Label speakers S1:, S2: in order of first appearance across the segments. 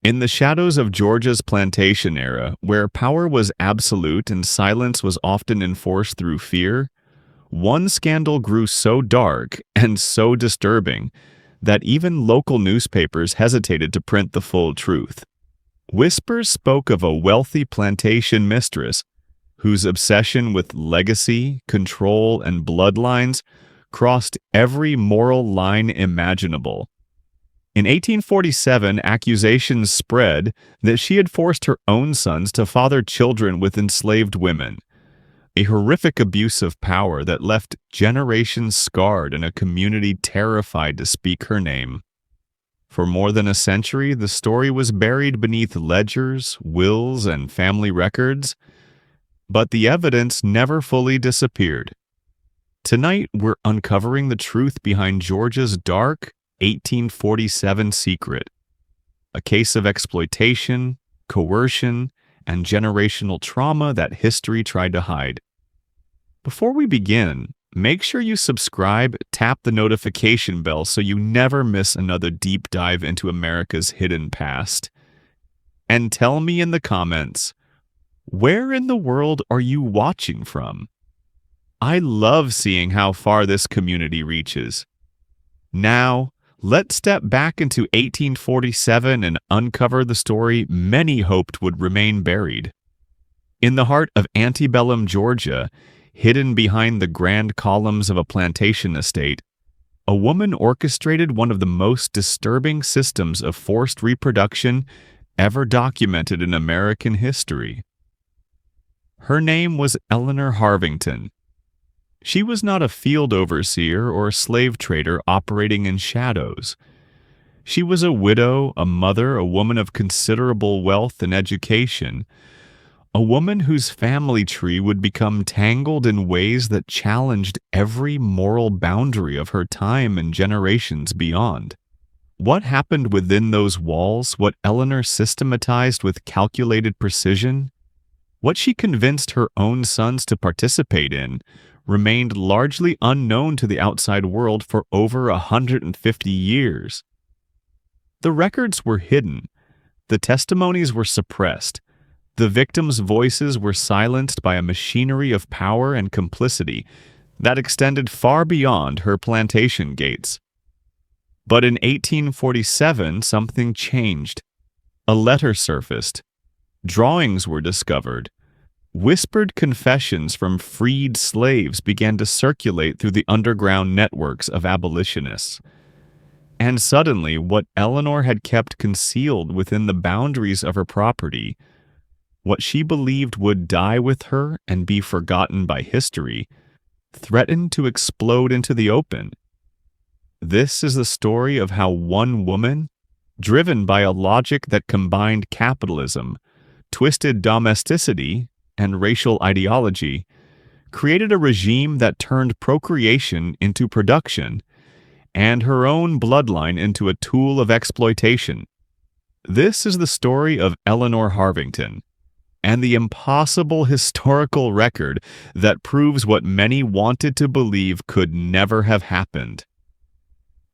S1: In the shadows of Georgia's plantation era, where power was absolute and silence was often enforced through fear, one scandal grew so dark and so disturbing that even local newspapers hesitated to print the full truth. Whispers spoke of a wealthy plantation mistress whose obsession with legacy, control, and bloodlines crossed every moral line imaginable. In 1847, accusations spread that she had forced her own sons to father children with enslaved women, a horrific abuse of power that left generations scarred and a community terrified to speak her name. For more than a century, the story was buried beneath ledgers, wills, and family records, but the evidence never fully disappeared. Tonight, we're uncovering the truth behind Georgia's dark 1847 secret, a case of exploitation, coercion, and generational trauma that history tried to hide. Before we begin, make sure you subscribe, tap the notification bell so you never miss another deep dive into America's hidden past. And tell me in the comments, where in the world are you watching from? I love seeing how far this community reaches. Now, let's step back into 1847 and uncover the story many hoped would remain buried. In the heart of antebellum Georgia, hidden behind the grand columns of a plantation estate, a woman orchestrated one of the most disturbing systems of forced reproduction ever documented in American history. Her name was Eleanor Harvington. She was not a field overseer or slave trader operating in shadows. She was a widow, a mother, a woman of considerable wealth and education, a woman whose family tree would become tangled in ways that challenged every moral boundary of her time and generations beyond. What happened within those walls, what Eleanor systematized with calculated precision, what she convinced her own sons to participate in, remained largely unknown to the outside world for over 150 years. The records were hidden, the testimonies were suppressed, the victims' voices were silenced by a machinery of power and complicity that extended far beyond her plantation gates. But in 1847, something changed. A letter surfaced. Drawings were discovered. Whispered confessions from freed slaves began to circulate through the underground networks of abolitionists. And suddenly, what Eleanor had kept concealed within the boundaries of her property, what she believed would die with her and be forgotten by history, threatened to explode into the open. This is the story of how one woman, driven by a logic that combined capitalism, twisted domesticity, and racial ideology, created a regime that turned procreation into production and her own bloodline into a tool of exploitation. This is the story of Eleanor Harvington, and the impossible historical record that proves what many wanted to believe could never have happened.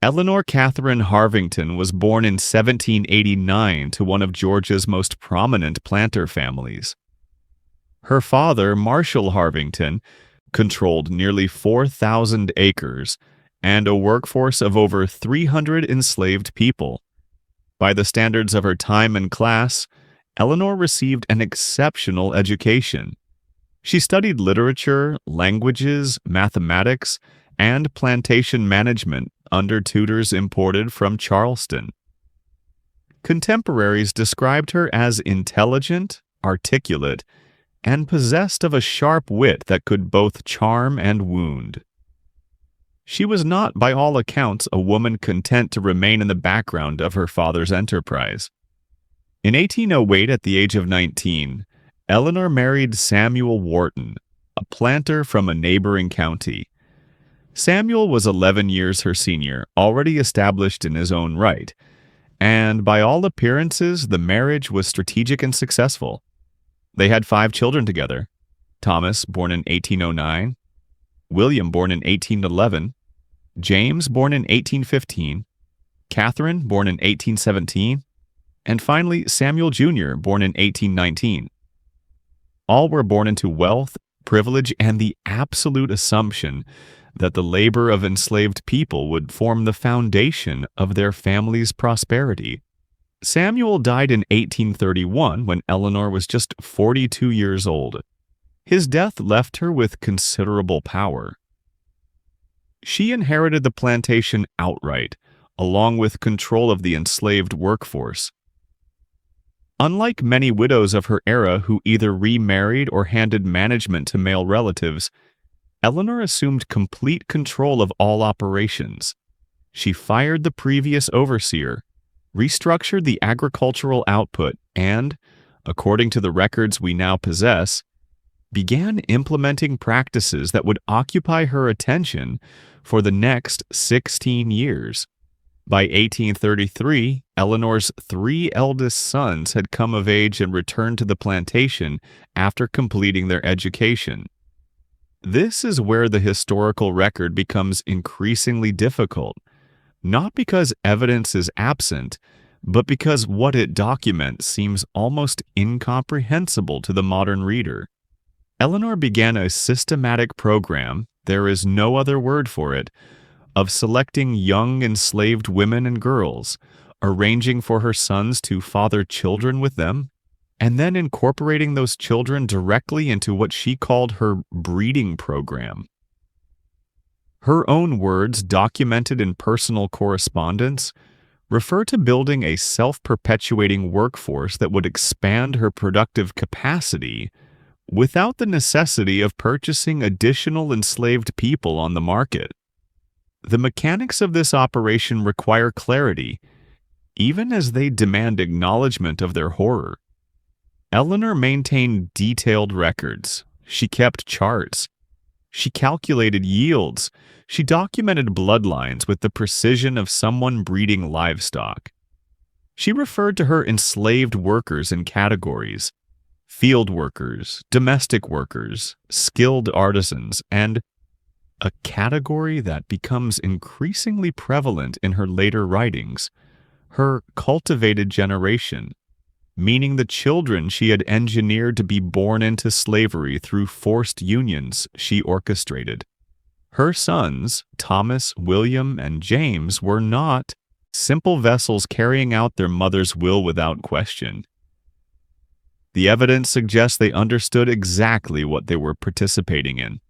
S1: Eleanor Catherine Harvington was born in 1789 to one of Georgia's most prominent planter families. Her father, Marshall Harvington, controlled nearly 4,000 acres and a workforce of over 300 enslaved people. By the standards of her time and class, Eleanor received an exceptional education. She studied literature, languages, mathematics, and plantation management under tutors imported from Charleston. Contemporaries described her as intelligent, articulate, and possessed of a sharp wit that could both charm and wound. She was not, by all accounts, a woman content to remain in the background of her father's enterprise. In 1808, at the age of 19, Eleanor married Samuel Wharton, a planter from a neighboring county. Samuel was 11 years her senior, already established in his own right, and by all appearances, the marriage was strategic and successful. They had 5 children together: Thomas, born in 1809, William, born in 1811, James, born in 1815, Catherine, born in 1817, and finally Samuel Jr., born in 1819. All were born into wealth, privilege, and the absolute assumption that the labor of enslaved people would form the foundation of their family's prosperity. Samuel died in 1831 when Eleanor was just 42 years old. His death left her with considerable power. She inherited the plantation outright, along with control of the enslaved workforce. Unlike many widows of her era who either remarried or handed management to male relatives, Eleanor assumed complete control of all operations. She fired the previous overseer, restructured the agricultural output, and, according to the records we now possess, began implementing practices that would occupy her attention for the next 16 years. By 1833, Eleanor's 3 eldest sons had come of age and returned to the plantation after completing their education. This is where the historical record becomes increasingly difficult, not because evidence is absent, but because what it documents seems almost incomprehensible to the modern reader. Eleanor began a systematic program, there is no other word for it, of selecting young enslaved women and girls, arranging for her sons to father children with them, and then incorporating those children directly into what she called her breeding program. Her own words, documented in personal correspondence, refer to building a self-perpetuating workforce that would expand her productive capacity without the necessity of purchasing additional enslaved people on the market. The mechanics of this operation require clarity, even as they demand acknowledgement of their horror. Eleanor maintained detailed records. She kept charts. She calculated yields. She documented bloodlines with the precision of someone breeding livestock. She referred to her enslaved workers in categories: field workers, domestic workers, skilled artisans, and a category that becomes increasingly prevalent in her later writings, her cultivated generation, meaning the children she had engineered to be born into slavery through forced unions she orchestrated. Her sons, Thomas, William, and James, were not simple vessels carrying out their mother's will without question. The evidence suggests they understood exactly what they were participating in.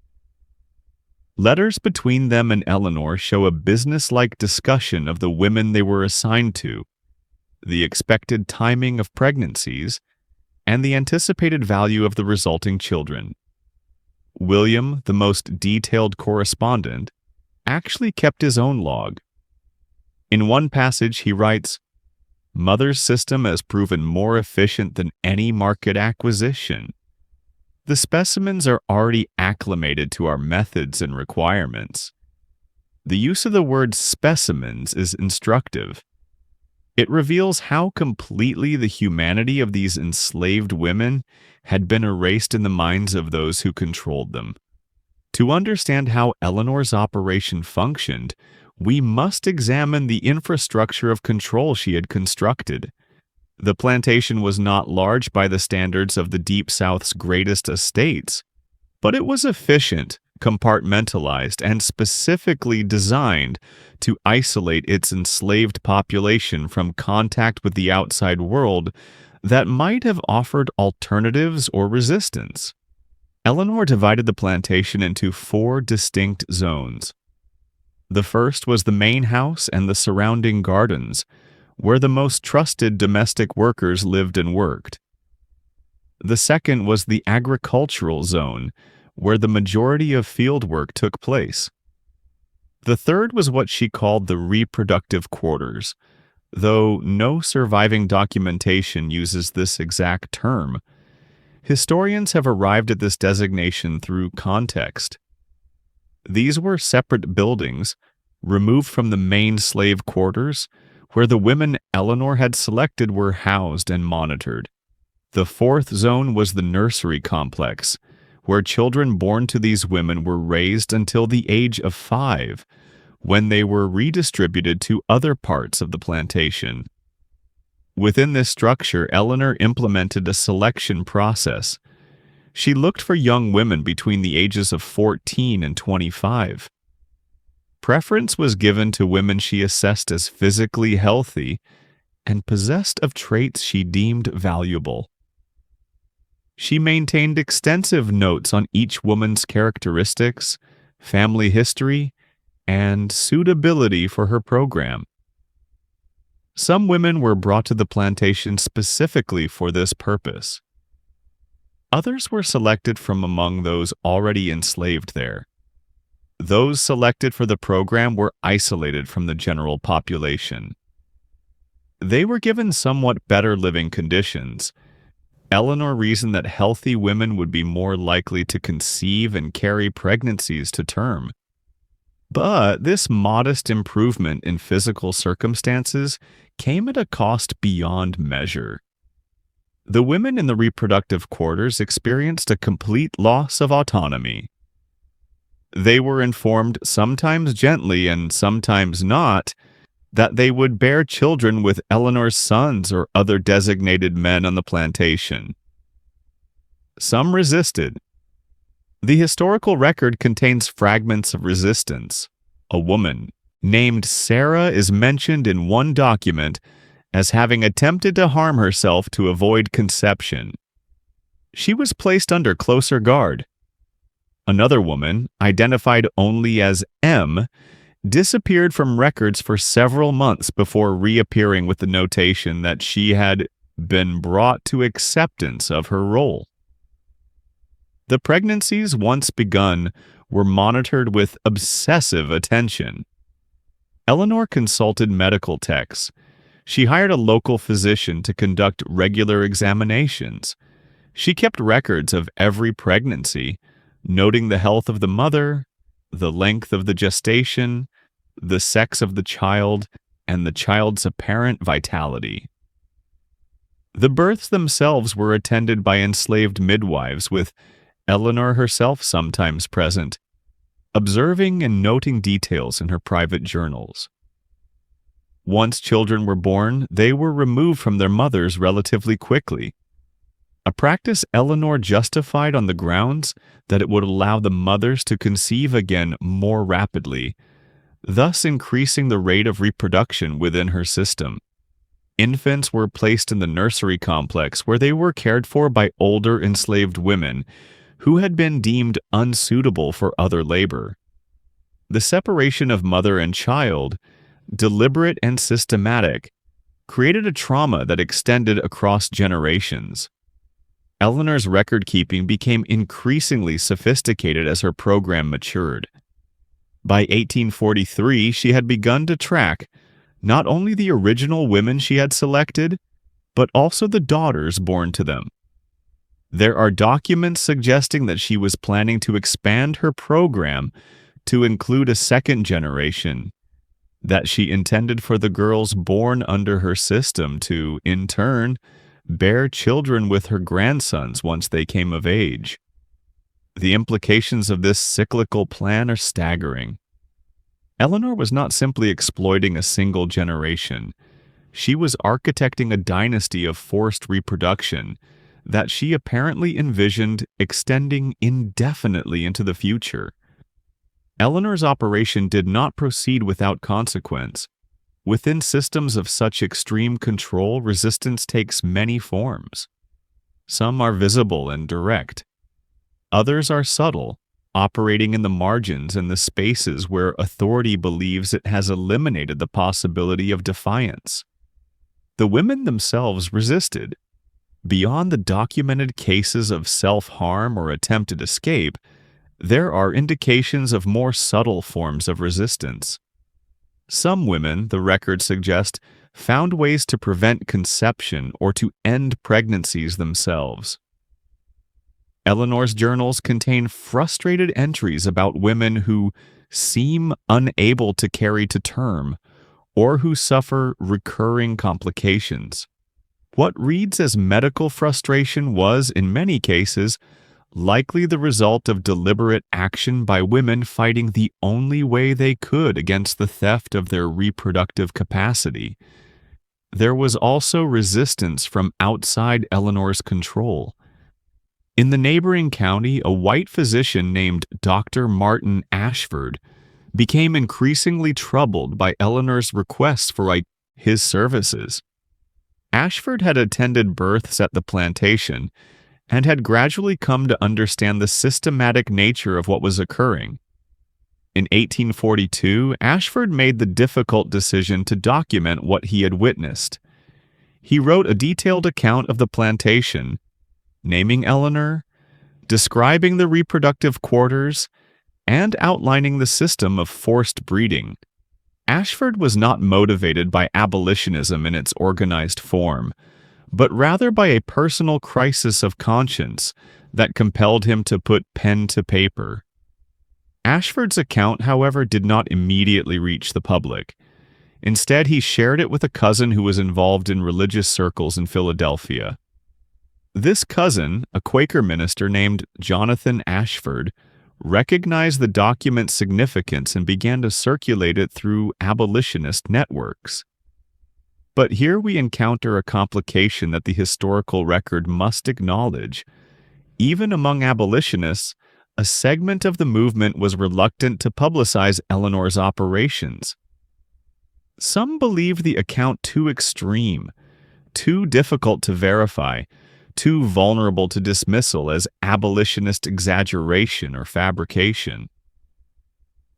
S1: Letters between them and Eleanor show a business-like discussion of the women they were assigned to, the expected timing of pregnancies, and the anticipated value of the resulting children. William, the most detailed correspondent, actually kept his own log. In one passage he writes, "Mother's system has proven more efficient than any market acquisition. The specimens are already acclimated to our methods and requirements." The use of the word specimens is instructive. It reveals how completely the humanity of these enslaved women had been erased in the minds of those who controlled them. To understand how Eleanor's operation functioned, we must examine the infrastructure of control she had constructed. The plantation was not large by the standards of the Deep South's greatest estates, but it was efficient, compartmentalized, and specifically designed to isolate its enslaved population from contact with the outside world that might have offered alternatives or resistance. Eleanor divided the plantation into 4 distinct zones. The first was the main house and the surrounding gardens, where the most trusted domestic workers lived and worked. The second was the agricultural zone, where the majority of field work took place. The third was what she called the reproductive quarters, though no surviving documentation uses this exact term. Historians have arrived at this designation through context. These were separate buildings, removed from the main slave quarters, where the women Eleanor had selected were housed and monitored. The fourth zone was the nursery complex, where children born to these women were raised until the age of 5, when they were redistributed to other parts of the plantation. Within this structure, Eleanor implemented a selection process. She looked for young women between the ages of 14 and 25. Preference was given to women she assessed as physically healthy and possessed of traits she deemed valuable. She maintained extensive notes on each woman's characteristics, family history, and suitability for her program. Some women were brought to the plantation specifically for this purpose. Others were selected from among those already enslaved there. Those selected for the program were isolated from the general population. They were given somewhat better living conditions. Eleanor reasoned that healthy women would be more likely to conceive and carry pregnancies to term. But this modest improvement in physical circumstances came at a cost beyond measure. The women in the reproductive quarters experienced a complete loss of autonomy. They were informed, sometimes gently and sometimes not, that they would bear children with Eleanor's sons or other designated men on the plantation. Some resisted. The historical record contains fragments of resistance. A woman named Sarah is mentioned in one document as having attempted to harm herself to avoid conception. She was placed under closer guard. Another woman, identified only as M, disappeared from records for several months before reappearing with the notation that she had been brought to acceptance of her role. The pregnancies, once begun, were monitored with obsessive attention. Eleanor consulted medical techs. She hired a local physician to conduct regular examinations. She kept records of every pregnancy, noting the health of the mother, the length of the gestation, the sex of the child, and the child's apparent vitality. The births themselves were attended by enslaved midwives, with Eleanor herself sometimes present, observing and noting details in her private journals. Once children were born, they were removed from their mothers relatively quickly, a practice Eleanor justified on the grounds that it would allow the mothers to conceive again more rapidly, thus increasing the rate of reproduction within her system. Infants were placed in the nursery complex where they were cared for by older enslaved women who had been deemed unsuitable for other labor. The separation of mother and child, deliberate and systematic, created a trauma that extended across generations. Eleanor's record-keeping became increasingly sophisticated as her program matured. By 1843, she had begun to track not only the original women she had selected, but also the daughters born to them. There are documents suggesting that she was planning to expand her program to include a second generation, that she intended for the girls born under her system to, in turn, bear children with her grandsons once they came of age. The implications of this cyclical plan are staggering. Eleanor was not simply exploiting a single generation. She was architecting a dynasty of forced reproduction that she apparently envisioned extending indefinitely into the future. Eleanor's operation did not proceed without consequence. Within systems of such extreme control, resistance takes many forms. Some are visible and direct. Others are subtle, operating in the margins and the spaces where authority believes it has eliminated the possibility of defiance. The women themselves resisted. Beyond the documented cases of self-harm or attempted escape, there are indications of more subtle forms of resistance. Some women, the records suggest, found ways to prevent conception or to end pregnancies themselves. Eleanor's journals contain frustrated entries about women who seem unable to carry to term or who suffer recurring complications. What reads as medical frustration was, in many cases, likely the result of deliberate action by women fighting the only way they could against the theft of their reproductive capacity. There was also resistance from outside Eleanor's control. In the neighboring county, a white physician named Dr. Martin Ashford became increasingly troubled by Eleanor's requests for his services. Ashford had attended births at the plantation and had gradually come to understand the systematic nature of what was occurring. In 1842, Ashford made the difficult decision to document what he had witnessed. He wrote a detailed account of the plantation, naming Eleanor, describing the reproductive quarters, and outlining the system of forced breeding. Ashford was not motivated by abolitionism in its organized form, but rather by a personal crisis of conscience that compelled him to put pen to paper. Ashford's account, however, did not immediately reach the public. Instead, he shared it with a cousin who was involved in religious circles in Philadelphia. This cousin, a Quaker minister named Jonathan Ashford, recognized the document's significance and began to circulate it through abolitionist networks. But here we encounter a complication that the historical record must acknowledge. Even among abolitionists, a segment of the movement was reluctant to publicize Eleanor's operations. Some believed the account too extreme, too difficult to verify, too vulnerable to dismissal as abolitionist exaggeration or fabrication.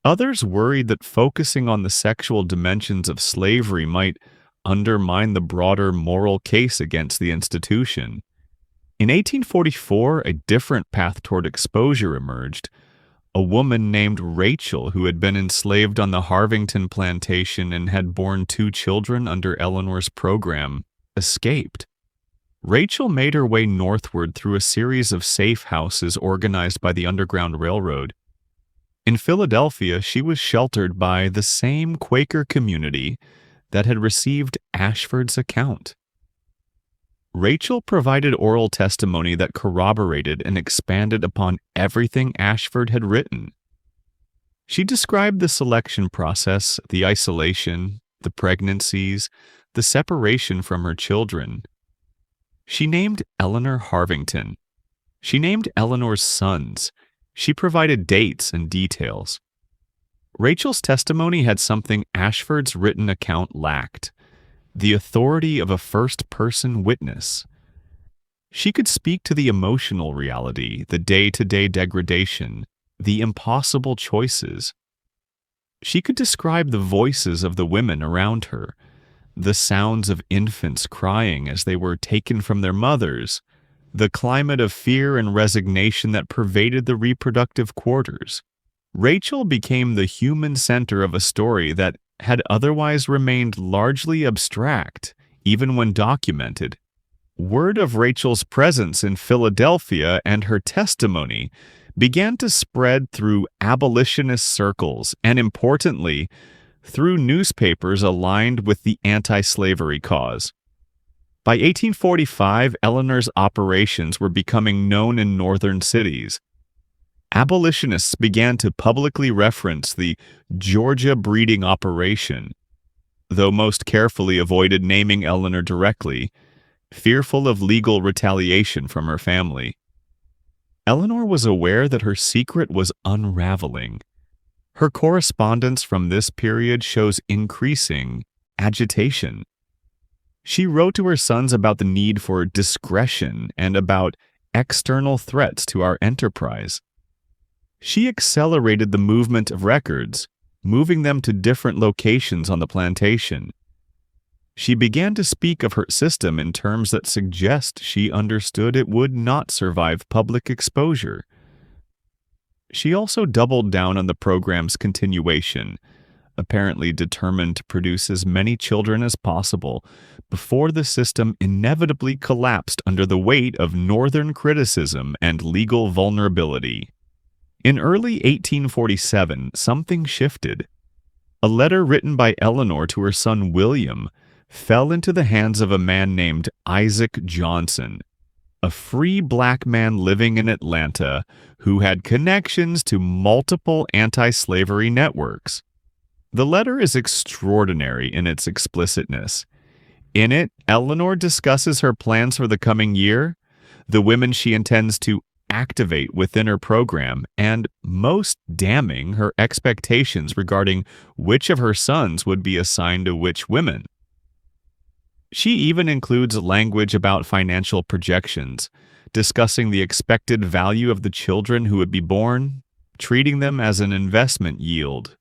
S1: Others worried that focusing on the sexual dimensions of slavery might undermine the broader moral case against the institution. In 1844, a different path toward exposure emerged. A woman named Rachel, who had been enslaved on the Harvington plantation and had borne 2 children under Eleanor's program, escaped. Rachel made her way northward through a series of safe houses organized by the Underground Railroad. In Philadelphia, she was sheltered by the same Quaker community that had received Ashford's account. Rachel provided oral testimony that corroborated and expanded upon everything Ashford had written. She described the selection process, the isolation, the pregnancies, the separation from her children. She named Eleanor Harvington. She named Eleanor's sons. She provided dates and details. Rachel's testimony had something Ashford's written account lacked: the authority of a first-person witness. She could speak to the emotional reality, the day-to-day degradation, the impossible choices. She could describe the voices of the women around her, the sounds of infants crying as they were taken from their mothers, the climate of fear and resignation that pervaded the reproductive quarters. Rachel became the human center of a story that had otherwise remained largely abstract, even when documented. Word of Rachel's presence in Philadelphia and her testimony began to spread through abolitionist circles and, importantly, through newspapers aligned with the anti-slavery cause. By 1845, Eleanor's operations were becoming known in northern cities. Abolitionists began to publicly reference the Georgia breeding operation, though most carefully avoided naming Eleanor directly, fearful of legal retaliation from her family. Eleanor was aware that her secret was unraveling. Her correspondence from this period shows increasing agitation. She wrote to her sons about the need for discretion and about external threats to our enterprise. She accelerated the movement of records, moving them to different locations on the plantation. She began to speak of her system in terms that suggest she understood it would not survive public exposure. She also doubled down on the program's continuation, apparently determined to produce as many children as possible before the system inevitably collapsed under the weight of Northern criticism and legal vulnerability. In early 1847, something shifted. A letter written by Eleanor to her son William fell into the hands of a man named Isaac Johnson, a free black man living in Atlanta who had connections to multiple anti-slavery networks. The letter is extraordinary in its explicitness. In it, Eleanor discusses her plans for the coming year, the women she intends to activate within her program, and, most damning, her expectations regarding which of her sons would be assigned to which women. She even includes language about financial projections, discussing the expected value of the children who would be born, treating them as an investment yield.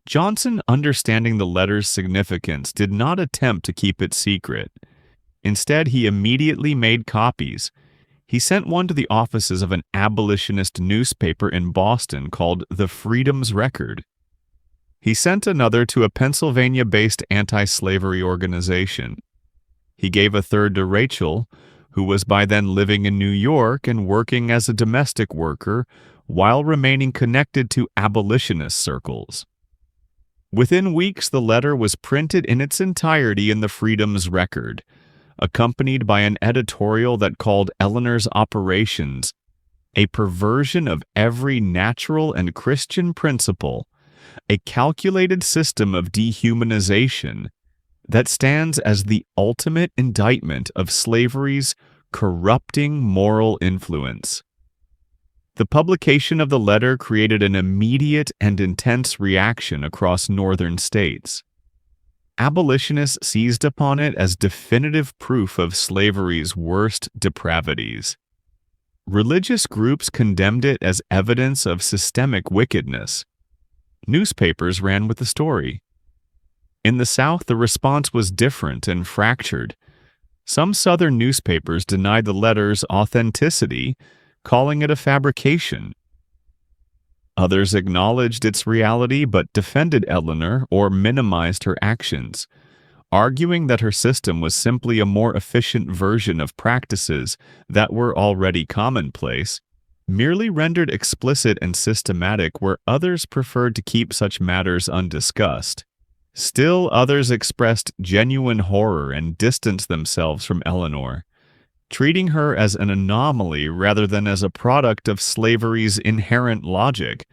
S1: Johnson, understanding the letter's significance, did not attempt to keep it secret. Instead, he immediately made copies. He sent one to the offices of an abolitionist newspaper in Boston called The Freedom's Record. He sent another to a Pennsylvania-based anti-slavery organization. He gave a third to Rachel, who was by then living in New York and working as a domestic worker while remaining connected to abolitionist circles. Within weeks, the letter was printed in its entirety in the Freedom's Record, accompanied by an editorial that called Eleanor's operations a perversion of every natural and Christian principle, a calculated system of dehumanization that stands as the ultimate indictment of slavery's corrupting moral influence. The publication of the letter created an immediate and intense reaction across northern states. Abolitionists seized upon it as definitive proof of slavery's worst depravities. Religious groups condemned it as evidence of systemic wickedness. Newspapers ran with the story. In the South, the response was different and fractured. Some Southern newspapers denied the letter's authenticity, calling it a fabrication. Others acknowledged its reality but defended Eleanor or minimized her actions, arguing that her system was simply a more efficient version of practices that were already commonplace, merely rendered explicit and systematic where others preferred to keep such matters undiscussed. Still, others expressed genuine horror and distanced themselves from Eleanor, treating her as an anomaly rather than as a product of slavery's inherent logic.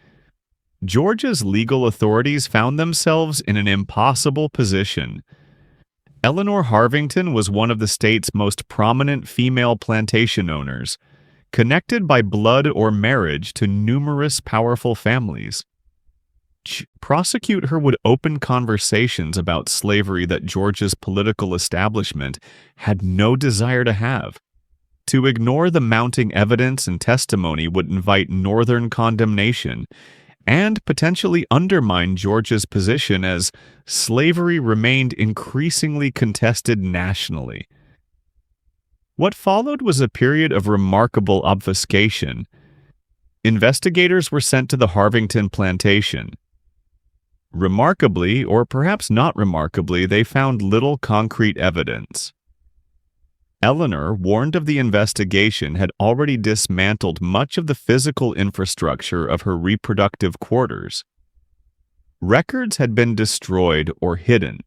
S1: Georgia's legal authorities found themselves in an impossible position. Eleanor Harvington was one of the state's most prominent female plantation owners, connected by blood or marriage to numerous powerful families. Prosecute her would open conversations about slavery that Georgia's political establishment had no desire to have. To ignore the mounting evidence and testimony would invite Northern condemnation and potentially undermine Georgia's position as slavery remained increasingly contested nationally. What followed was a period of remarkable obfuscation. Investigators were sent to the Harvington plantation. Remarkably, or perhaps not remarkably, they found little concrete evidence. Eleanor, warned of the investigation, had already dismantled much of the physical infrastructure of her reproductive quarters. Records had been destroyed or hidden.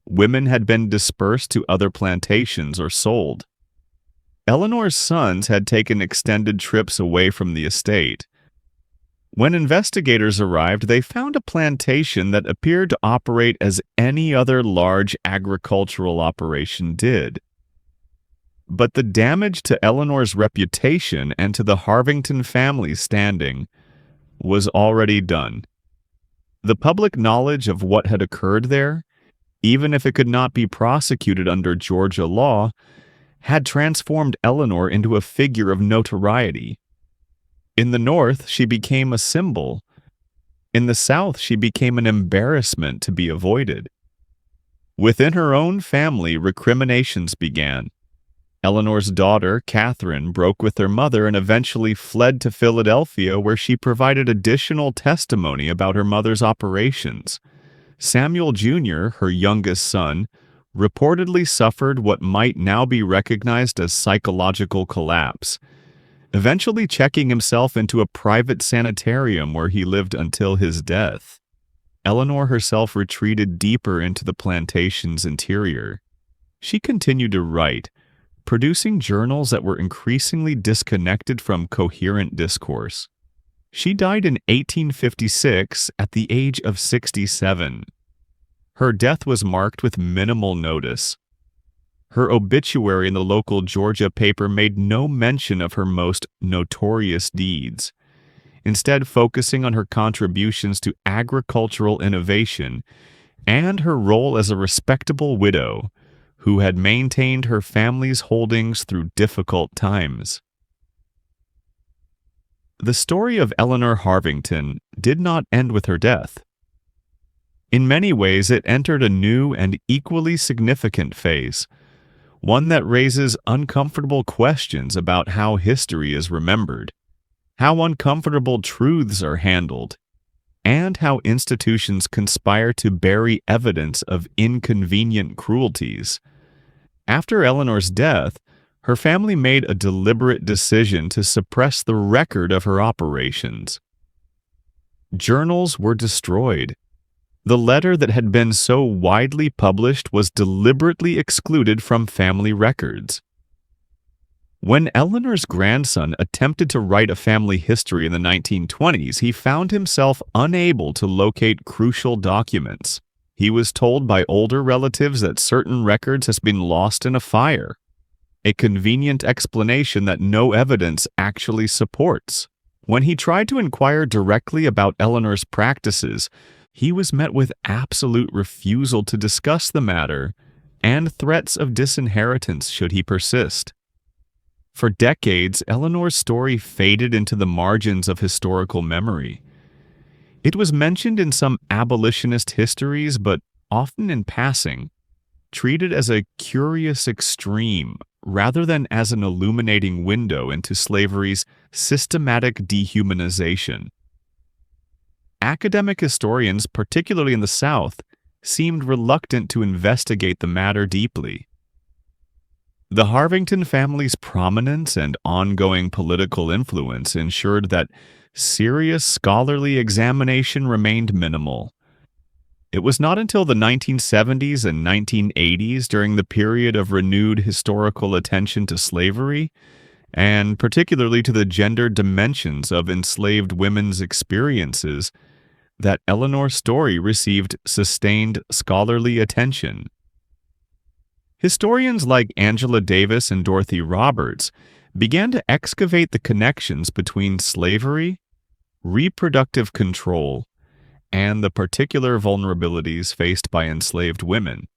S1: Women had been dispersed to other plantations or sold. Eleanor's sons had taken extended trips away from the estate. When investigators arrived, they found a plantation that appeared to operate as any other large agricultural operation did. But the damage to Eleanor's reputation and to the Harvington family's standing was already done. The public knowledge of what had occurred there, even if it could not be prosecuted under Georgia law, had transformed Eleanor into a figure of notoriety. In the North, she became a symbol. In the South, she became an embarrassment to be avoided. Within her own family, recriminations began. Eleanor's daughter, Catherine, broke with her mother and eventually fled to Philadelphia, where she provided additional testimony about her mother's operations. Samuel Jr., her youngest son, reportedly suffered what might now be recognized as psychological collapse, eventually checking himself into a private sanitarium where he lived until his death. Eleanor herself retreated deeper into the plantation's interior. She continued to write, producing journals that were increasingly disconnected from coherent discourse. She died in 1856 at the age of 67. Her death was marked with minimal notice. Her obituary in the local Georgia paper made no mention of her most notorious deeds, instead focusing on her contributions to agricultural innovation and her role as a respectable widow who had maintained her family's holdings through difficult times. The story of Eleanor Harvington did not end with her death. In many ways, it entered a new and equally significant phase, one that raises uncomfortable questions about how history is remembered, how uncomfortable truths are handled, and how institutions conspire to bury evidence of inconvenient cruelties. After Eleanor's death, her family made a deliberate decision to suppress the record of her operations. Journals were destroyed. The letter that had been so widely published was deliberately excluded from family records. When Eleanor's grandson attempted to write a family history in the 1920s, he found himself unable to locate crucial documents. He was told by older relatives that certain records had been lost in a fire, a convenient explanation that no evidence actually supports. When he tried to inquire directly about Eleanor's practices, he was met with absolute refusal to discuss the matter and threats of disinheritance should he persist. For decades, Eleanor's story faded into the margins of historical memory. It was mentioned in some abolitionist histories, but often in passing, treated as a curious extreme rather than as an illuminating window into slavery's systematic dehumanization. Academic historians, particularly in the South, seemed reluctant to investigate the matter deeply. The Harvington family's prominence and ongoing political influence ensured that serious scholarly examination remained minimal. It was not until the 1970s and 1980s, during the period of renewed historical attention to slavery, and particularly to the gender dimensions of enslaved women's experiences, that Eleanor's story received sustained scholarly attention. Historians like Angela Davis and Dorothy Roberts began to excavate the connections between slavery, reproductive control, and the particular vulnerabilities faced by enslaved women.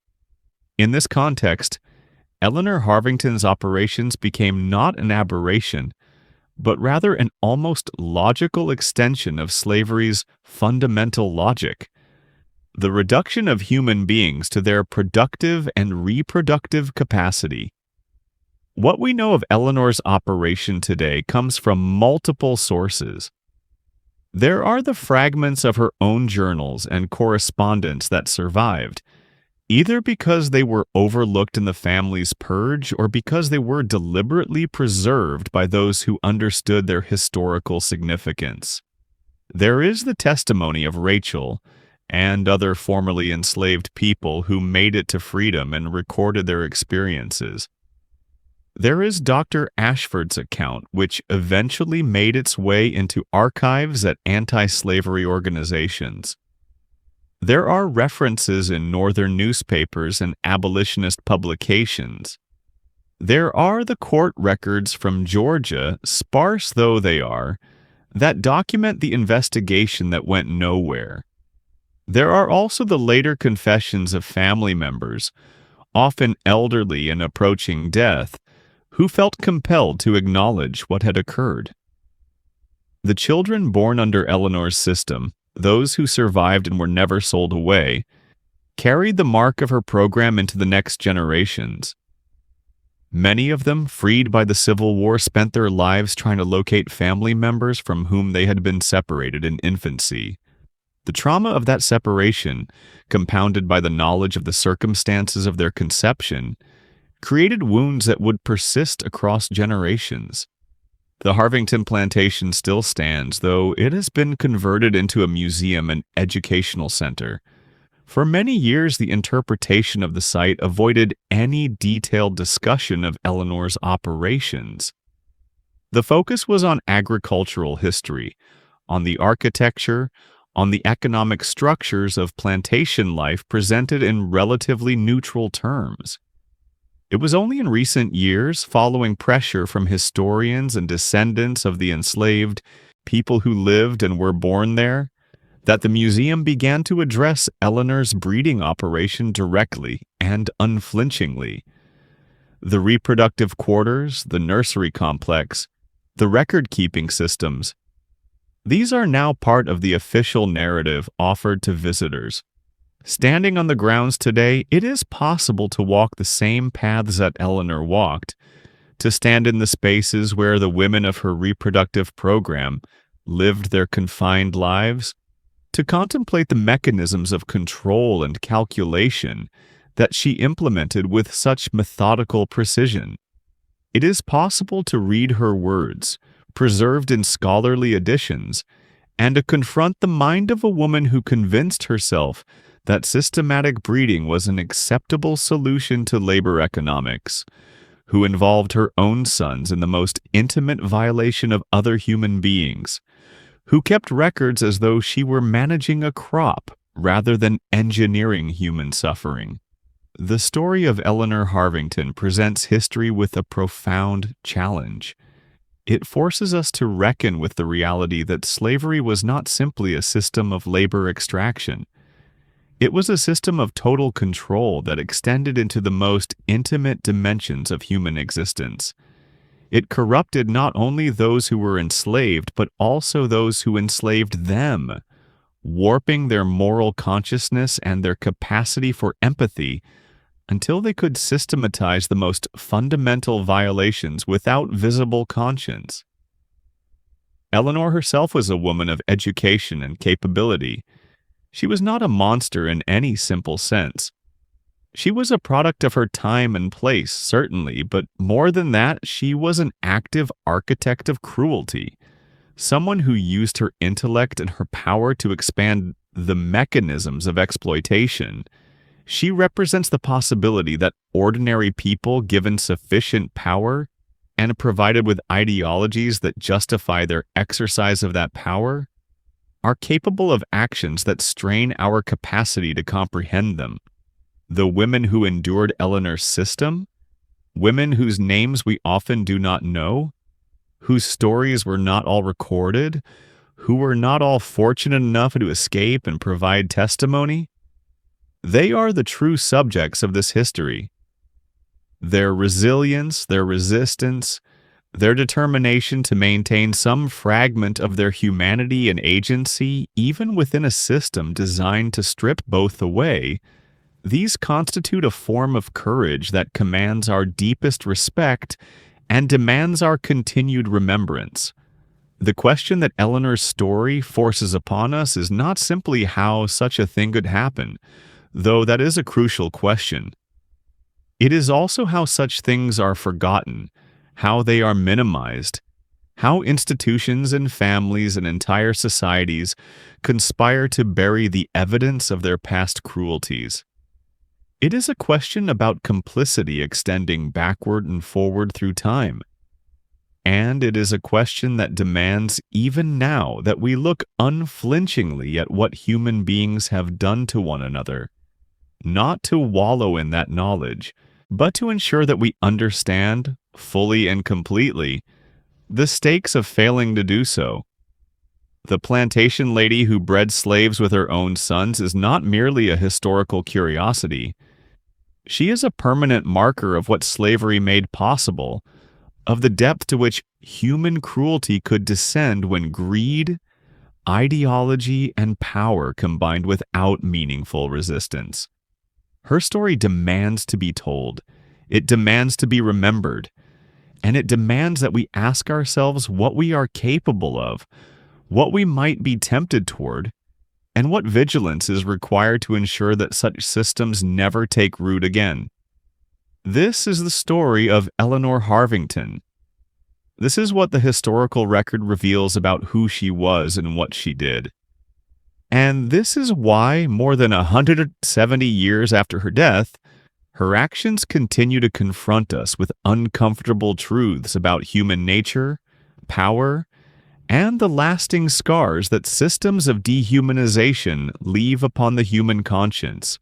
S1: In this context, Eleanor Harvington's operations became not an aberration, but rather an almost logical extension of slavery's fundamental logic: the reduction of human beings to their productive and reproductive capacity. What we know of Eleanor's operation today comes from multiple sources. There are the fragments of her own journals and correspondence that survived, either because they were overlooked in the family's purge or because they were deliberately preserved by those who understood their historical significance. There is the testimony of Rachel and other formerly enslaved people who made it to freedom and recorded their experiences. There is Dr. Ashford's account, which eventually made its way into archives at anti-slavery organizations. There are references in northern newspapers and abolitionist publications. There are the court records from Georgia, sparse though they are, that document the investigation that went nowhere. There are also the later confessions of family members, often elderly and approaching death, who felt compelled to acknowledge what had occurred. The children born under Eleanor's system, those who survived and were never sold away, carried the mark of her program into the next generations. Many of them, freed by the Civil War, spent their lives trying to locate family members from whom they had been separated in infancy. The trauma of that separation, compounded by the knowledge of the circumstances of their conception, created wounds that would persist across generations. The Harvington Plantation still stands, though it has been converted into a museum and educational center. For many years, the interpretation of the site avoided any detailed discussion of Eleanor's operations. The focus was on agricultural history, on the architecture, on the economic structures of plantation life presented in relatively neutral terms. It was only in recent years, following pressure from historians and descendants of the enslaved, people who lived and were born there, that the museum began to address Eleanor's breeding operation directly and unflinchingly. The reproductive quarters, the nursery complex, the record-keeping systems, these are now part of the official narrative offered to visitors. Standing on the grounds today, it is possible to walk the same paths that Eleanor walked, to stand in the spaces where the women of her reproductive program lived their confined lives, to contemplate the mechanisms of control and calculation that she implemented with such methodical precision. It is possible to read her words, preserved in scholarly editions, and to confront the mind of a woman who convinced herself that systematic breeding was an acceptable solution to labor economics, who involved her own sons in the most intimate violation of other human beings, who kept records as though she were managing a crop rather than engineering human suffering. The story of Eleanor Harvington presents history with a profound challenge. It forces us to reckon with the reality that slavery was not simply a system of labor extraction. It was a system of total control that extended into the most intimate dimensions of human existence. It corrupted not only those who were enslaved, but also those who enslaved them, warping their moral consciousness and their capacity for empathy until they could systematize the most fundamental violations without visible conscience. Eleanor herself was a woman of education and capability. She was not a monster in any simple sense. She was a product of her time and place, certainly, but more than that, she was an active architect of cruelty, someone who used her intellect and her power to expand the mechanisms of exploitation. She represents the possibility that ordinary people, given sufficient power and provided with ideologies that justify their exercise of that power, are capable of actions that strain our capacity to comprehend them. The women who endured Eleanor's system, women whose names we often do not know, whose stories were not all recorded, who were not all fortunate enough to escape and provide testimony, they are the true subjects of this history. Their resilience, their resistance, their determination to maintain some fragment of their humanity and agency, even within a system designed to strip both away, these constitute a form of courage that commands our deepest respect and demands our continued remembrance. The question that Eleanor's story forces upon us is not simply how such a thing could happen, though that is a crucial question. It is also how such things are forgotten, how they are minimized, how institutions and families and entire societies conspire to bury the evidence of their past cruelties. It is a question about complicity extending backward and forward through time. And it is a question that demands, even now, that we look unflinchingly at what human beings have done to one another, not to wallow in that knowledge, but to ensure that we understand, fully and completely, the stakes of failing to do so. The plantation lady who bred slaves with her own sons is not merely a historical curiosity. She is a permanent marker of what slavery made possible, of the depth to which human cruelty could descend when greed, ideology, and power combined without meaningful resistance. Her story demands to be told. It demands to be remembered. And it demands that we ask ourselves what we are capable of, what we might be tempted toward, and what vigilance is required to ensure that such systems never take root again. This is the story of Eleanor Harvington. This is what the historical record reveals about who she was and what she did. And this is why, more than 170 years after her death, her actions continue to confront us with uncomfortable truths about human nature, power, and the lasting scars that systems of dehumanization leave upon the human conscience.